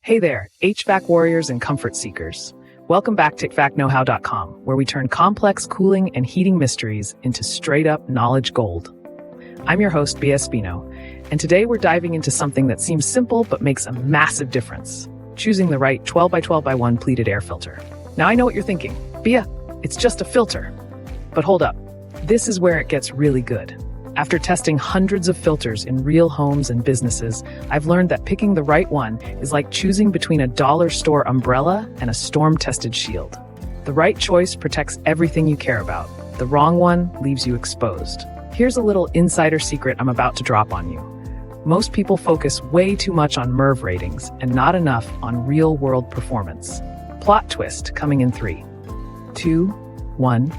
Hey there, HVAC warriors and comfort seekers. Welcome back to HVACknowhow.com, where we turn complex cooling and heating mysteries into straight-up knowledge gold. I'm your host, Bia Espino, and today we're diving into something that seems simple but makes a massive difference: choosing the right 12x12x1 pleated air filter. Now I know what you're thinking, Bia, it's just a filter. But hold up, this is where it gets really good. After testing hundreds of filters in real homes and businesses, I've learned that picking the right one is like choosing between a dollar store umbrella and a storm-tested shield. The right choice protects everything you care about. The wrong one leaves you exposed. Here's a little insider secret I'm about to drop on you. Most people focus way too much on MERV ratings and not enough on real-world performance. Plot twist coming in 3, 2, 1.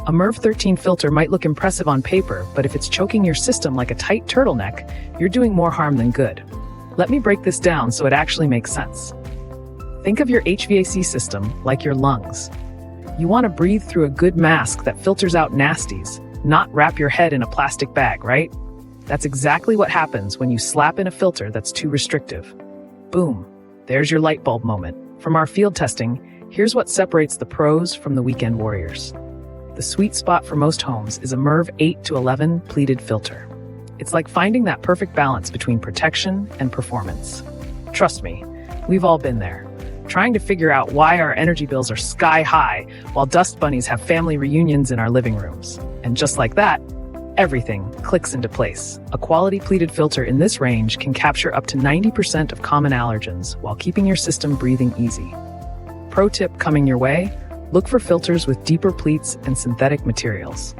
A MERV 13 filter might look impressive on paper, but if it's choking your system like a tight turtleneck, you're doing more harm than good. Let me break this down so it actually makes sense. Think of your HVAC system like your lungs. You want to breathe through a good mask that filters out nasties, not wrap your head in a plastic bag, right? That's exactly what happens when you slap in a filter that's too restrictive. Boom, there's your light bulb moment. From our field testing, here's what separates the pros from the weekend warriors. The sweet spot for most homes is a MERV 8 to 11 pleated filter. It's like finding that perfect balance between protection and performance. Trust me, we've all been there, trying to figure out why our energy bills are sky high while dust bunnies have family reunions in our living rooms. And just like that, everything clicks into place. A quality pleated filter in this range can capture up to 90% of common allergens while keeping your system breathing easy. Pro tip coming your way: look for filters with deeper pleats and synthetic materials.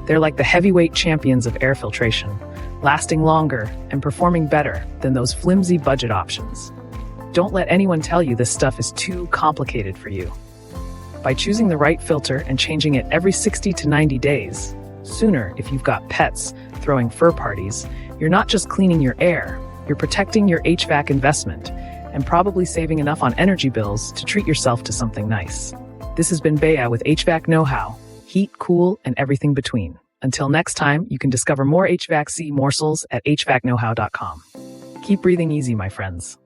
They're like the heavyweight champions of air filtration, lasting longer and performing better than those flimsy budget options. Don't let anyone tell you this stuff is too complicated for you. By choosing the right filter and changing it every 60 to 90 days, sooner if you've got pets throwing fur parties, you're not just cleaning your air, you're protecting your HVAC investment and probably saving enough on energy bills to treat yourself to something nice. This has been Bea with HVAC Know-How, heat, cool, and everything between. Until next time, you can discover more HVAC morsels at HVACknowhow.com. Keep breathing easy, my friends.